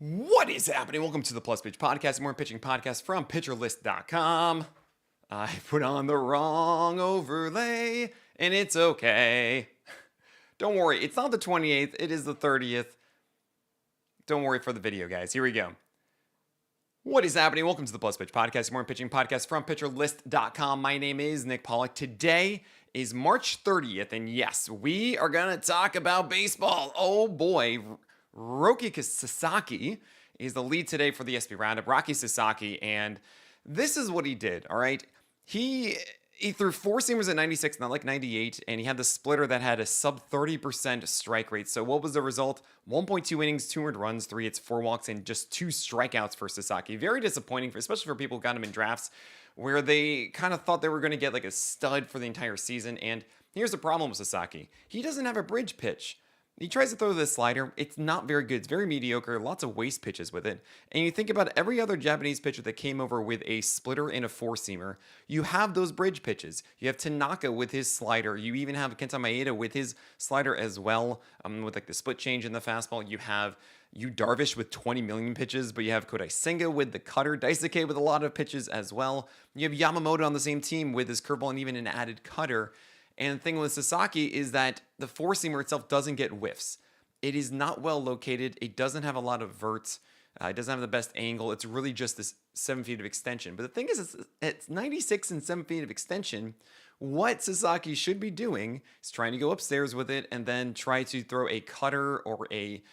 What is happening? Welcome to the Plus Pitch Podcast, more pitching podcast from pitcherlist.com. I put on the wrong overlay, and it's okay. Don't worry, it's not the 28th, it is the 30th. Don't worry for the video, guys. Here we go. What is happening? Welcome to the Plus Pitch Podcast, more pitching podcast from pitcherlist.com. My name is Nick Pollack. Today is March 30th, and yes, we are going to talk about baseball. Oh boy. Roki Sasaki is the lead today for the SP Roundup. Rocky Sasaki, and this is what he did, all right? He threw four seamers at 96, not like 98, and he had the splitter that had a sub 30% strike rate. So what was the result? 1.2 innings, 2 earned runs, 3 hits, 4 walks, and just 2 strikeouts for Sasaki. Very disappointing, especially for people who got him in drafts where they kind of thought they were going to get like a stud for the entire season. And here's the problem with Sasaki. He doesn't have a bridge pitch. He tries to throw this slider. It's not very good. It's very mediocre. Lots of waste pitches with it. And you think about every other Japanese pitcher that came over with a splitter and a four-seamer. You have those bridge pitches. You have Tanaka with his slider. You even have Kenta Maeda with his slider as well, with like the split change in the fastball. You have Darvish with 20 million pitches, but you have Kodai Senga with the cutter. Daisuke with a lot of pitches as well. You have Yamamoto on the same team with his curveball and even an added cutter. And the thing with Sasaki is that the four-seamer itself doesn't get whiffs. It is not well located. It doesn't have a lot of verts. It doesn't have the best angle. It's really just this 7 feet of extension. But the thing is, it's 96 and 7 feet of extension. What Sasaki should be doing is trying to go upstairs with it and then try to throw a cutter or a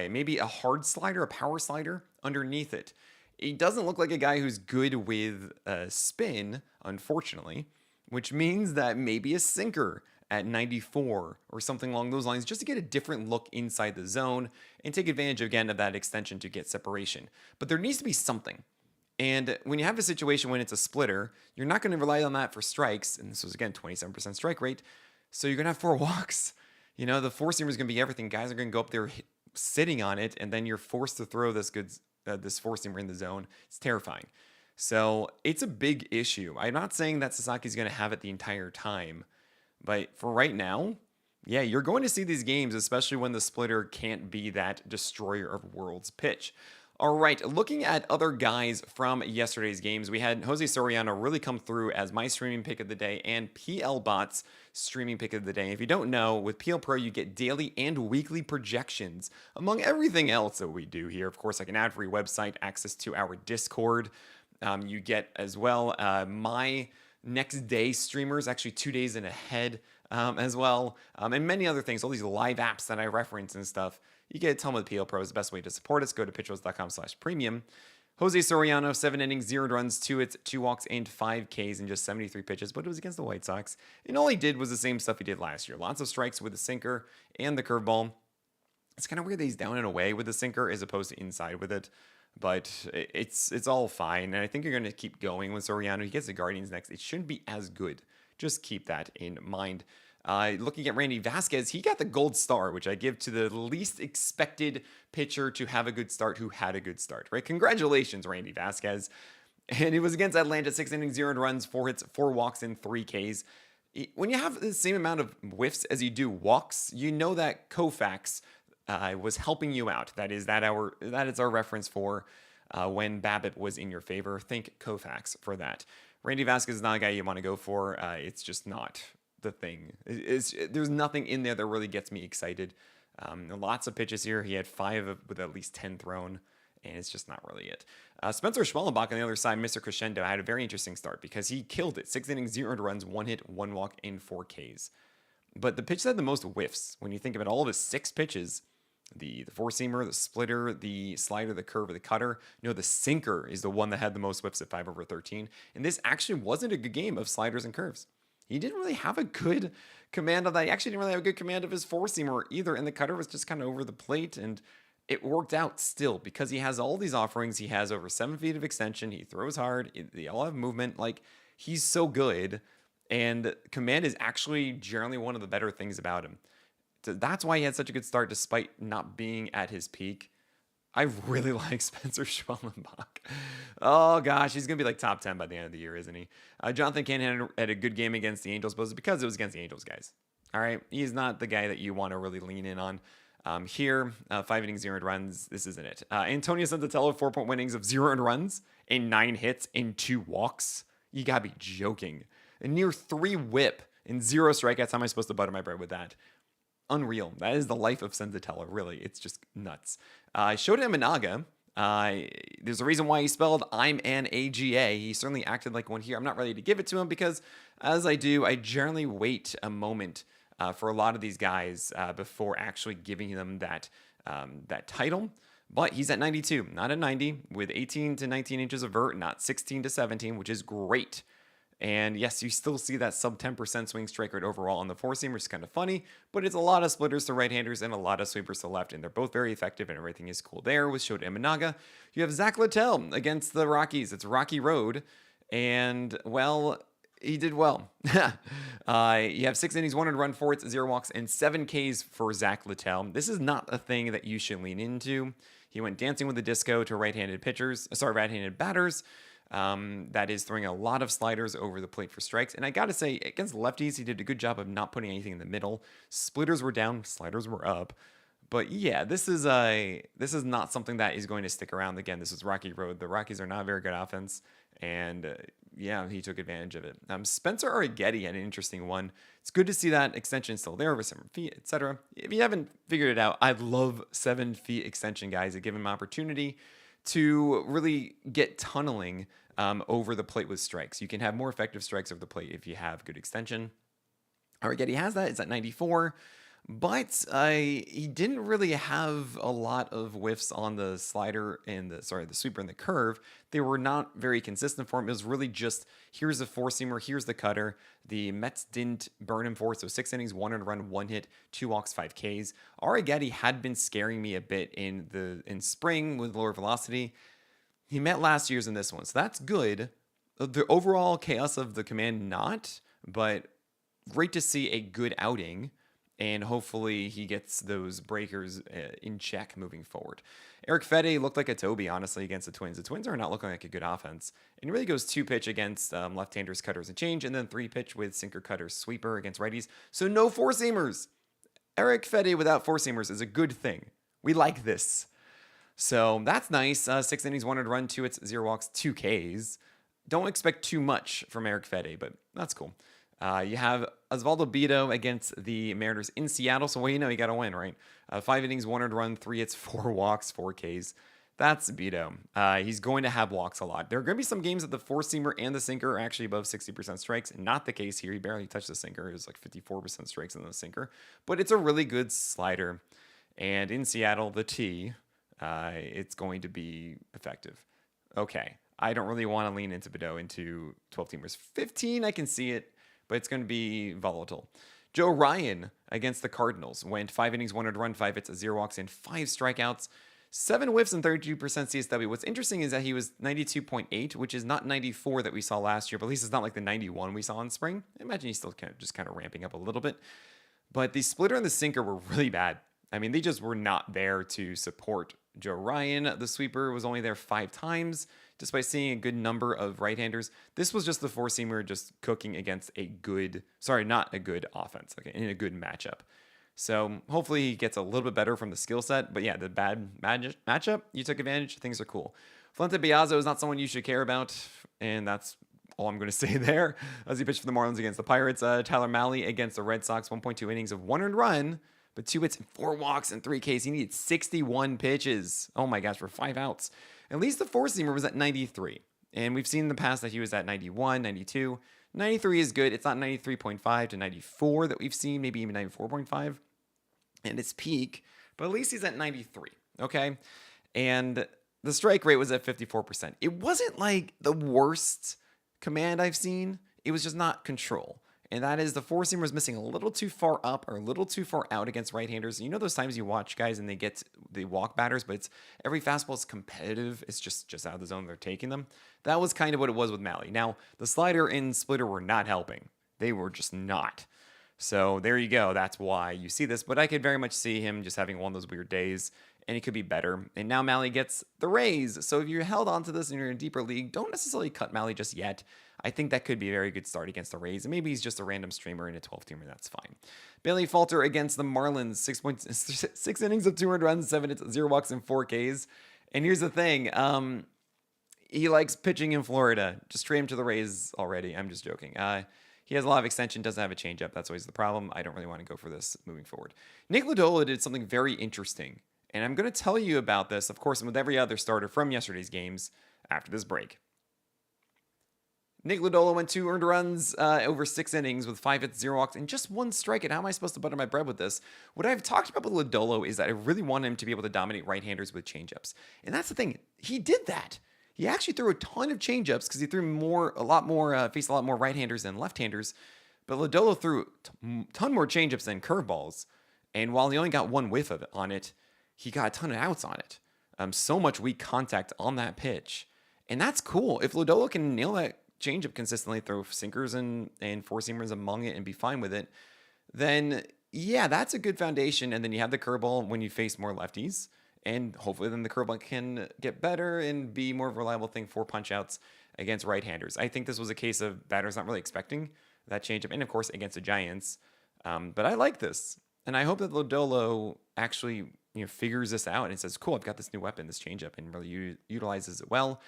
maybe a hard slider, a power slider underneath it. He doesn't look like a guy who's good with spin, unfortunately, which means that maybe a sinker at 94 or something along those lines just to get a different look inside the zone and take advantage again of that extension to get separation. But there needs to be something. And when you have a situation when it's a splitter, you're not going to rely on that for strikes. And this was, again, 27% strike rate. So you're going to have 4 walks. You know, the four-seamer is going to be everything. Guys are going to go up there sitting on it, and then you're forced to throw this four-seamer in the zone. It's terrifying. So it's a big issue. I'm not saying that Sasaki's going to have it the entire time, but for right now, yeah, you're going to see these games, especially when the splitter can't be that destroyer of worlds pitch. All right, looking at other guys from yesterday's games, we had Jose Soriano really come through as my streaming pick of the day and PL Bot's streaming pick of the day. If you don't know, with PL Pro, you get daily and weekly projections, among everything else that we do here. Of course, like an ad-free website, access to our Discord. You get as well my next day streamers, actually 2 days in ahead as well, and many other things, all these live apps that I reference and stuff. You get a ton with PL Pro is the best way to support us. Go to pitchers.com/premium. Jose Soriano, 7 innings, 0 runs, 2 hits, 2 walks, and 5 Ks in just 73 pitches, but it was against the White Sox. And all he did was the same stuff he did last year. Lots of strikes with the sinker and the curveball. It's kind of weird that he's down and away with the sinker as opposed to inside with it. But it's all fine, and I think you're going to keep going with Soriano. He gets the Guardians next. It shouldn't be as good. Just keep that in mind. Looking at Randy Vasquez, he got the gold star, which I give to the least expected pitcher to have a good start who had a good start, right? Congratulations, Randy Vasquez. And it was against Atlanta, 6 innings, 0 runs, 4 hits, 4 walks, and 3 Ks. When you have the same amount of whiffs as you do walks, you know that Koufax was helping you out. That is our reference for when BABIP was in your favor. Think Koufax for that. Randy Vasquez is not a guy you want to go for. It's just not the thing. There's nothing in there that really gets me excited. Lots of pitches here. He had 5 with at least 10 thrown, and it's just not really it. Spencer Schwellenbach on the other side, Mr. Crescendo, had a very interesting start because he killed it. 6 innings, 0 runs, 1 hit, 1 walk, and 4 Ks. But the pitch that had the most whiffs, when you think about all of his 6 pitches, the four-seamer, the splitter, the slider, the curve, the cutter. The sinker is the one that had the most whiffs at 5/13. And this actually wasn't a good game of sliders and curves. He didn't really have a good command of that. He actually didn't really have a good command of his four-seamer either. And the cutter was just kind of over the plate. And it worked out still because he has all these offerings. He has over 7 feet of extension. He throws hard. They all have movement. Like, he's so good. And command is actually generally one of the better things about him. So that's why he had such a good start despite not being at his peak. I really like Spencer Schwellenbach. Oh, gosh, he's going to be like top 10 by the end of the year, isn't he? Jonathan Cannon had a good game against the Angels, but it was because it was against the Angels, guys. All right? He's not the guy that you want to really lean in on. Here, 5 innings, 0 earned runs. This isn't it. Antonio Senzatello, 4-point innings of 0 earned runs and 9 hits and 2 walks. You gotta be joking. A near 3 whip and 0 strikeouts. How am I supposed to butter my bread with that? Unreal. That is the life of Senzatello, really. It's just nuts. Shota Imanaga. There's a reason why he spelled I'm an AGA. He certainly acted like one here. I'm not ready to give it to him because, as I do, I generally wait a moment for a lot of these guys before actually giving them that title. But he's at 92, not at 90, with 18 to 19 inches of vert, not 16 to 17, which is great. And yes, you still see that sub 10% swing strike rate overall on the four-seamer, which is kind of funny, but it's a lot of splitters to right-handers and a lot of sweepers to left, and they're both very effective, and everything is cool there with Shota Imanaga. You have Zach Littell against the Rockies. It's Rocky Road, and, well, he did well. You have 6 innings, 1 earned run, 4 hits, 0 walks, and 7 Ks for Zach Littell. This is not a thing that you should lean into. He went dancing with the disco to right-handed batters. That is throwing a lot of sliders over the plate for strikes. And I got to say, against lefties, he did a good job of not putting anything in the middle. Splitters were down, sliders were up. But yeah, this is not something that is going to stick around. Again, this is Rocky Road. The Rockies are not a very good offense. And yeah, he took advantage of it. Spencer Arrighetti had an interesting one. It's good to see that extension still there over 7 feet, etc. If you haven't figured it out, I love 7 feet extension guys that give him opportunity to really get tunneling over the plate with strikes. You can have more effective strikes over the plate if you have good extension. Arrighetti has that. It's at 94. But he didn't really have a lot of whiffs on the slider and the sweeper and the curve. They were not very consistent for him. It was really just, here's the four-seamer, here's the cutter. The Mets didn't burn him for it, so 6 innings, 1 earned run, 1 hit, 2 walks, 5 Ks. Arrighetti had been scaring me a bit in spring with lower velocity. He met last year's in this one, so that's good. The overall chaos of the command, not, but great to see a good outing. And hopefully he gets those breakers in check moving forward. Eric Fede looked like a Toby, honestly, against the Twins. The Twins are not looking like a good offense. And he really goes 2-pitch against left-handers, cutters, and change, and then 3-pitch with sinker, cutters, sweeper against righties. So no four-seamers. Eric Fede without four-seamers is a good thing. We like this. So that's nice. 6 innings, 1 earned run, 2 hits, 0 walks, 2 Ks. Don't expect too much from Eric Fede, but that's cool. You have Osvaldo Bido against the Mariners in Seattle. So, well, you got to win, right? 5 innings, 1 earned run, 3 hits, 4 walks, 4 Ks. That's Bido. He's going to have walks a lot. There are going to be some games that the four-seamer and the sinker are actually above 60% strikes. Not the case here. He barely touched the sinker. It was like 54% strikes in the sinker. But it's a really good slider. And in Seattle, the T, it's going to be effective. Okay. I don't really want to lean into Bido into 12-teamers. 15, I can see it, but it's going to be volatile. Joe Ryan against the Cardinals went 5 innings, 1 earned run, 5 hits, 0 walks, and 5 strikeouts, 7 whiffs, and 32% CSW. What's interesting is that he was 92.8, which is not 94 that we saw last year, but at least it's not like the 91 we saw in spring. I imagine he's still kind of ramping up a little bit. But the splitter and the sinker were really bad. I mean, they just were not there to support Joe Ryan. The sweeper was only there 5 times, despite seeing a good number of right-handers. This was just the four-seamer just cooking against not a good offense, okay, in a good matchup. So hopefully he gets a little bit better from the skill set. But yeah, the bad matchup, you took advantage. Things are cool. Flente Biazzo is not someone you should care about, and that's all I'm going to say there. As he pitched for the Marlins against the Pirates, Tyler Mahle against the Red Sox, 1.2 innings of 1 earned run, but 2 hits, 4 walks, and 3 Ks. He needed 61 pitches. Oh my gosh, for 5 outs. At least the four-seamer was at 93. And we've seen in the past that he was at 91, 92. 93 is good. It's not 93.5 to 94 that we've seen, maybe even 94.5 and its peak, but at least he's at 93, okay? And the strike rate was at 54%. It wasn't like the worst command I've seen. It was just not control. And that is the four-seamer was missing a little too far up or a little too far out against right-handers. You know those times you watch guys and they walk batters, but it's every fastball is competitive. It's just out of the zone they're taking them. That was kind of what it was with Mahle. Now, the slider and splitter were not helping. They were just not. So there you go. That's why you see this. But I could very much see him just having one of those weird days and it could be better. And now Mally gets the raise. So if you're held onto this and you're in a deeper league, don't necessarily cut Mally just yet. I think that could be a very good start against the Rays. And maybe he's just a random streamer in a 12-teamer. That's fine. Bailey Falter against the Marlins. 6 innings of 200 runs, 0 walks, and 4 Ks. And here's the thing. He likes pitching in Florida. Just trade him to the Rays already. I'm just joking. He has a lot of extension, doesn't have a changeup. That's always the problem. I don't really want to go for this moving forward. Nick Lodolo did something very interesting. And I'm going to tell you about this, of course, with every other starter from yesterday's games after this break. Nick Lodolo went 2 earned runs over 6 innings with 5 hits, 0 walks, and just 1 strikeout. How am I supposed to butter my bread with this? What I've talked about with Lodolo is that I really want him to be able to dominate right-handers with changeups. And that's the thing. He did that. He actually threw a ton of changeups because he threw faced a lot more right-handers than left-handers. But Lodolo threw a ton more changeups than curveballs. And while he only got 1 whiff on it, he got a ton of outs on it. So much weak contact on that pitch. And that's cool. If Lodolo can nail that changeup consistently, throw sinkers and 4-seamers among it and be fine with it, then yeah, that's a good foundation. And then you have the curveball when you face more lefties. And hopefully then the curveball can get better and be more of a reliable thing for punch-outs against right-handers. I think this was a case of batters not really expecting that changeup, and of course against the Giants. But I like this. And I hope that Lodolo actually figures this out and says, cool, I've got this new weapon, this changeup, and really utilizes it well.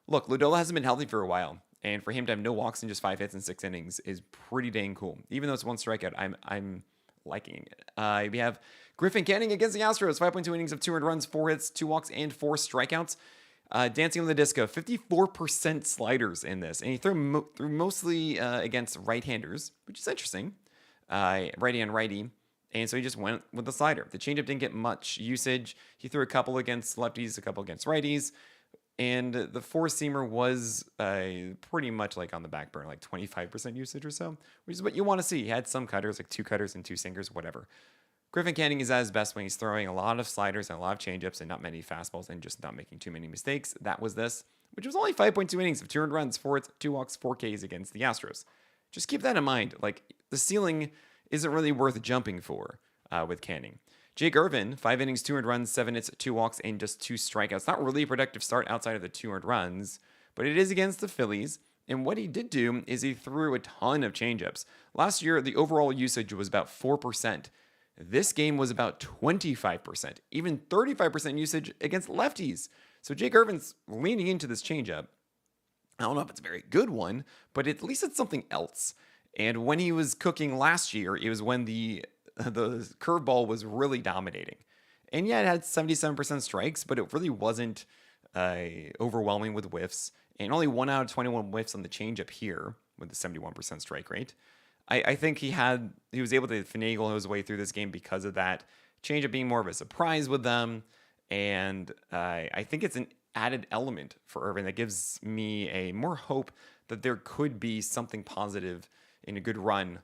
Look, Lodolo hasn't been healthy for a while. And for him to have no walks and just 5 hits in 6 innings is pretty dang cool. Even though it's 1 strikeout, I'm liking it. We have Griffin Canning against the Astros. 5.2 innings of 200 runs, 4 hits, 2 walks, and 4 strikeouts. Dancing on the disco, 54% sliders in this. And he threw mostly against right-handers, which is interesting. Righty and righty. And so he just went with the slider. The changeup didn't get much usage. He threw a couple against lefties, a couple against righties. And the 4-seamer was pretty much like on the back burner, like 25% usage or so, which is what you want to see. He had some cutters, like 2 cutters and 2 sinkers, whatever. Griffin Canning is at his best when he's throwing a lot of sliders and a lot of changeups and not many fastballs and just not making too many mistakes. That was this, which was only 5.2 innings of 200 runs, 4 hits, 2 walks, 4 Ks against the Astros. Just keep that in mind. Like, the ceiling isn't really worth jumping for with Canning. Jake Irvin, 5 innings, 200 runs, 7 hits, 2 walks, and just 2 strikeouts. Not really a productive start outside of the 200 runs, but it is against the Phillies. And what he did do is he threw a ton of changeups. Last year, the overall usage was about 4%. This game was about 25%, even 35% usage against lefties. So Jake Irvin's leaning into this changeup. I don't know if it's a very good one, but at least it's something else. And when he was cooking last year, it was when the curveball was really dominating. And yeah, it had 77% strikes, but it really wasn't overwhelming with whiffs. And only 1 out of 21 whiffs on the changeup here with the 71% strike rate. I think he was able to finagle his way through this game because of that changeup being more of a surprise with them. And I think it's an added element for Irvin that gives me a more hope that there could be something positive in a good run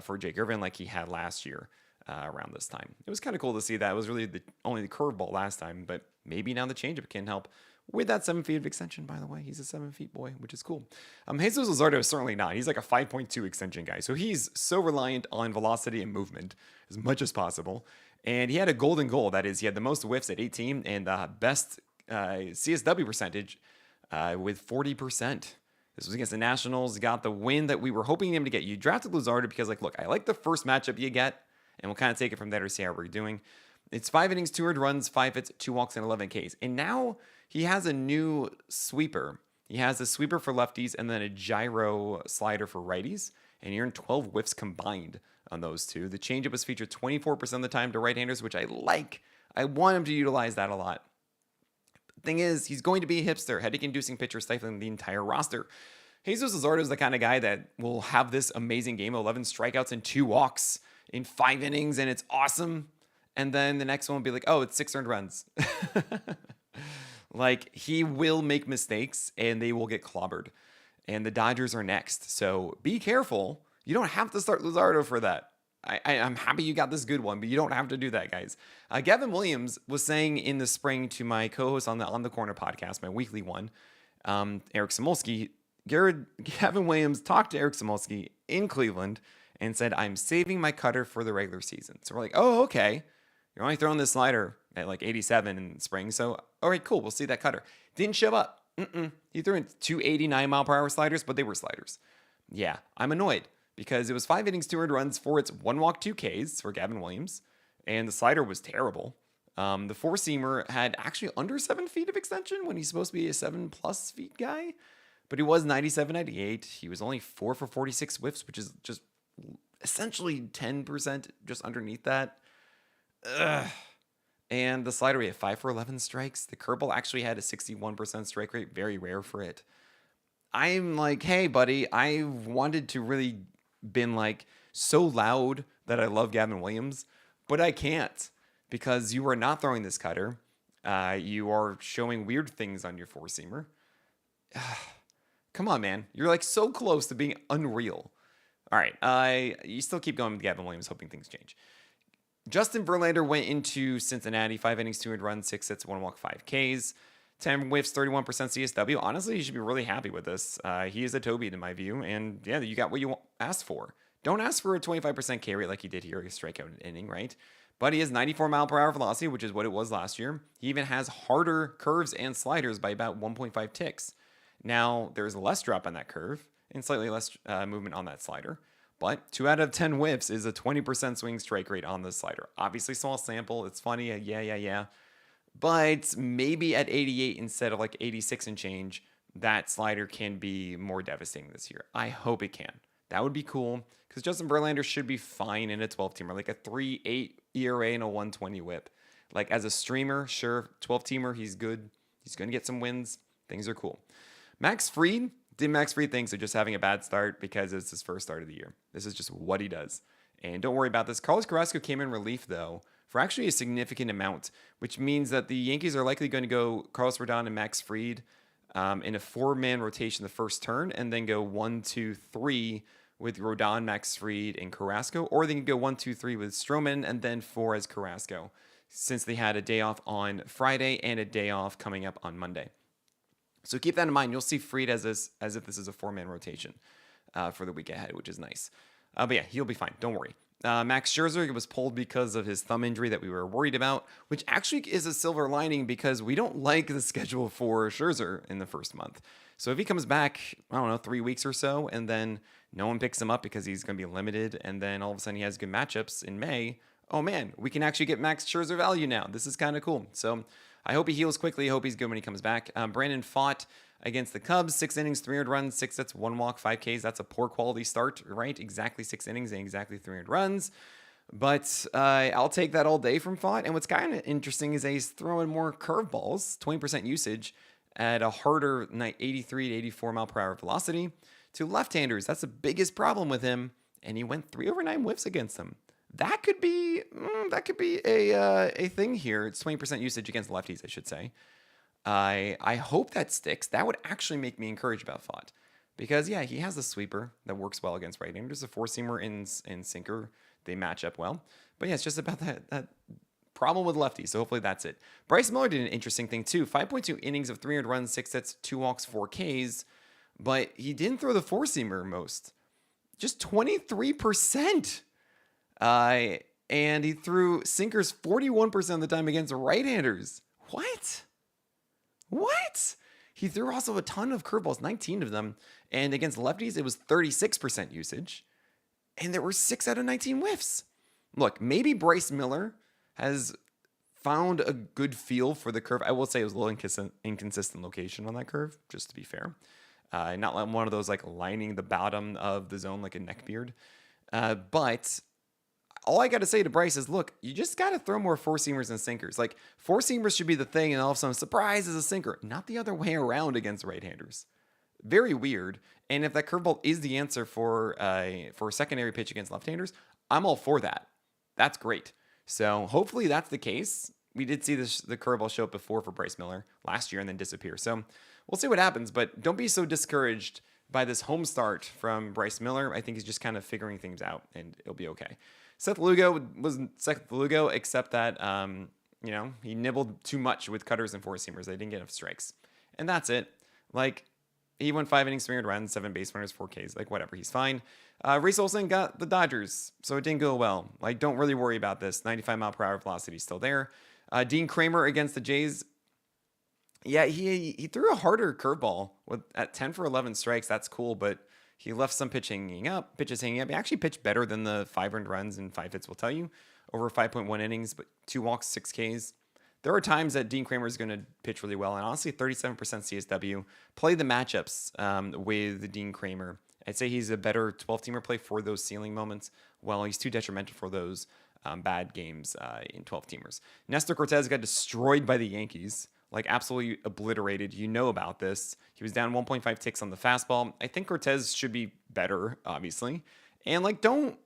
for Jake Irvin like he had last year around this time. It was kind of cool to see that. It was really only the curveball last time, but maybe now the changeup can help with that 7 feet of extension, by the way. He's a 7 feet boy, which is cool. Jesus Luzardo is certainly not. He's like a 5.2 extension guy. So he's so reliant on velocity and movement as much as possible. And he had a golden goal. That is, he had the most whiffs at 18 and the best CSW percentage with 40%. This was against the Nationals. He got the win that we were hoping him to get. You drafted Luzardo because, look, I like the first matchup you get, and we'll kind of take it from there to see how we're doing. It's 5 innings, 2 earned runs, 5 hits, 2 walks, and 11 Ks. And now he has a new sweeper. He has a sweeper for lefties and then a gyro slider for righties. And he earned 12 whiffs combined on those two. The changeup was featured 24% of the time to right-handers, which I like. I want him to utilize that a lot. The thing is, he's going to be a hipster, headache-inducing pitcher stifling the entire roster. Jesus Luzardo is the kind of guy that will have this amazing game, 11 strikeouts and 2 walks in 5 innings, and it's awesome. And then the next one will be like, oh, it's 6 earned runs. Like, he will make mistakes, and they will get clobbered. And the Dodgers are next. So be careful. You don't have to start Luzardo for that. I'm happy you got this good one, but you don't have to do that, guys. Gavin Williams was saying in the spring to my co-host on the Corner podcast, my weekly one, Eric Samolsky, Gavin Williams talked to Eric Samolsky in Cleveland and said, I'm saving my cutter for the regular season. So we're like, oh, okay. You're only throwing this slider. at like 87 in spring. So, all right, cool. We'll see that cutter. Didn't show up. He threw in 289 mile per hour sliders, but they were sliders. Yeah, I'm annoyed because it was 5 innings, 2 earned runs for its 1 walk, 2 Ks for Gavin Williams. And the slider was terrible. The 4-seamer had actually under 7 feet of extension when he's supposed to be a 7+ feet guy. But he was 97, 98. He was only 4 for 46 whiffs, which is just essentially 10% just underneath that. Ugh. And the slider, he had 5 for 11 strikes. The curveball actually had a 61% strike rate. Very rare for it. I'm like, hey, buddy, I wanted to really been like so loud that I love Gavin Williams, but I can't because you are not throwing this cutter. You are showing weird things on your 4-seamer. Come on, man. You're like so close to being unreal. All right. You still keep going with Gavin Williams, hoping things change. Justin Verlander went into Cincinnati, 5 innings, 2 earned runs, 6 hits, 1 walk, 5 Ks, 10 whiffs, 31% CSW. Honestly, you should be really happy with this. He is a Toby in my view, and yeah, you got what you asked for. Don't ask for a 25% K rate like he did here, a strikeout inning, right? But he has 94 mile per hour velocity, which is what it was last year. He even has harder curves and sliders by about 1.5 ticks. Now, there's less drop on that curve and slightly less movement on that slider. But 2 out of 10 whiffs is a 20% swing strike rate on the slider. Obviously, small sample. It's funny. Yeah. But maybe at 88 instead of like 86 and change, that slider can be more devastating this year. I hope it can. That would be cool because Justin Verlander should be fine in a 12-teamer, like a 3.8 ERA and a 120 whip. Like as a streamer, sure, 12-teamer, he's good. He's going to get some wins. Things are cool. Max Fried. Did Max Fried thinks of just having a bad start because it's his first start of the year. This is just what he does. And don't worry about this. Carlos Carrasco came in relief, though, for actually a significant amount, which means that the Yankees are likely going to go Carlos Rodon and Max Fried in a 4-man rotation the first turn, and then go 1, 2, 3 with Rodon, Max Fried, and Carrasco. Or they can go 1, 2, 3 with Stroman, and then 4 as Carrasco, since they had a day off on Friday and a day off coming up on Monday. So keep that in mind. You'll see Fried as if this is a 4-man rotation for the week ahead, which is nice. But yeah, he'll be fine. Don't worry. Max Scherzer was pulled because of his thumb injury that we were worried about, which actually is a silver lining because we don't like the schedule for Scherzer in the first month. So if he comes back, 3 weeks or so, and then no one picks him up because he's going to be limited, and then all of a sudden he has good matchups in May, oh man, we can actually get Max Scherzer value now. This is kind of cool. So I hope he heals quickly. I hope he's good when he comes back. Brandon Pfaadt against the Cubs, 6 innings, 3 earned runs, 6 hits, 1 walk, 5 Ks. That's a poor quality start, right? Exactly 6 innings and exactly 3 earned runs. But I'll take that all day from Pfaadt. And what's kind of interesting is that he's throwing more curveballs, 20% usage at a harder 83 to 84 mile per hour velocity to left-handers. That's the biggest problem with him. And he went 3 over 9 whiffs against them. That could be a thing here. It's 20% usage against lefties, I should say. I hope that sticks. That would actually make me encouraged about Pfaadt. Because, yeah, he has a sweeper that works well against right-handers. A 4-seamer and sinker, they match up well. But, yeah, it's just about that problem with lefties. So, hopefully that's it. Bryce Miller did an interesting thing, too. 5.2 innings of 300 runs, 6 hits, 2 walks, 4 Ks. But he didn't throw the 4-seamer most. Just 23%. And he threw sinkers 41% of the time against right-handers. What? He threw also a ton of curveballs, 19 of them. And against lefties, it was 36% usage. And there were 6 out of 19 whiffs. Look, maybe Bryce Miller has found a good feel for the curve. I will say it was a little inconsistent location on that curve, just to be fair. Not like one of those like lining the bottom of the zone like a neckbeard. But all I got to say to Bryce is, look, you just got to throw more 4-seamers and sinkers. Like, 4-seamers should be the thing, and all of a sudden, surprise, is a sinker. Not the other way around against right-handers. Very weird. And if that curveball is the answer for a secondary pitch against left-handers, I'm all for that. That's great. So hopefully that's the case. We did see the curveball show up before for Bryce Miller last year and then disappear. So we'll see what happens, but don't be so discouraged by this home start from Bryce Miller. I think he's just kind of figuring things out, and it'll be okay. Seth Lugo wasn't Seth Lugo, except that, he nibbled too much with cutters and 4-seamers. They didn't get enough strikes. And that's it. Like, he went 5 innings, 3 earned runs, 7 base runners, 4 Ks. Like, whatever. He's fine. Reese Olson got the Dodgers, so it didn't go well. Like, don't really worry about this. 95 mile per hour velocity is still there. Dean Kramer against the Jays. Yeah, he threw a harder curveball at 10 for 11 strikes. That's cool, but he left some pitches hanging up. He actually pitched better than the 5 earned runs and 5 hits will tell you. Over 5.1 innings, but 2 walks, 6 Ks. There are times that Dean Kramer is going to pitch really well, and honestly, 37% CSW. Play the matchups with Dean Kramer. I'd say he's a better 12-teamer play for those ceiling moments. Well, he's too detrimental for those bad games in 12-teamers. Nestor Cortez got destroyed by the Yankees, like absolutely obliterated. You know about this. He was down 1.5 ticks on the fastball. I think Cortez should be better, obviously, and like don't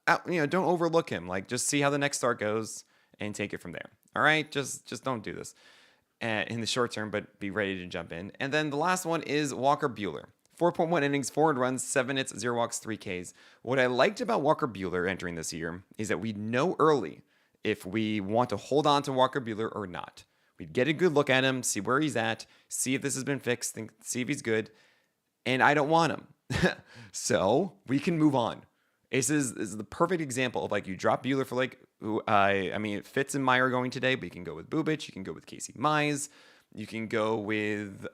overlook him. Like just see how the next start goes and take it from there. All right, just don't do this in the short term, but be ready to jump in. And then the last one is Walker Buehler. 4.1 innings, 4 earned runs, 7 hits, 0 walks, 3 Ks. What I liked about Walker Buehler entering this year is that we know early if we want to hold on to Walker Buehler or not. We'd get a good look at him, see where he's at, see if this has been fixed, see if he's good. And I don't want him. So we can move on. This is the perfect example of like you drop Buehler for like, I mean, Fitz and Meyer going today, but you can go with Bubic, you can go with Casey Mize, you can go with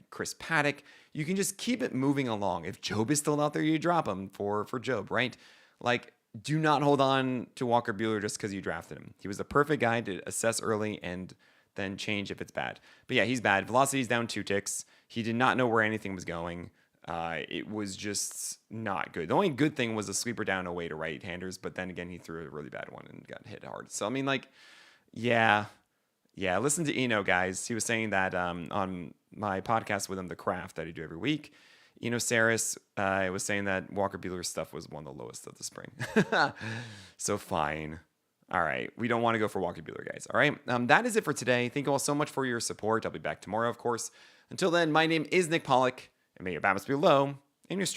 Chris Paddock. You can just keep it moving along. If Job is still out there, you drop him for Job, right? Like, do not hold on to Walker Buehler just because you drafted him. He was the perfect guy to assess early and then change if it's bad. But yeah, he's bad. Velocity's down 2 ticks. He did not know where anything was going. It was just not good. The only good thing was a sweeper down away to right-handers, but then again, he threw a really bad one and got hit hard. So, I mean, like, yeah, listen to Eno, guys. He was saying that on my podcast with him, The Craft, that I do every week. Eno Saris was saying that Walker Buehler's stuff was one of the lowest of the spring. So fine. All right. We don't want to go for Walker Buehler, guys. All right. That is it for today. Thank you all so much for your support. I'll be back tomorrow, of course. Until then, my name is Nick Pollack, and may your balance be low and your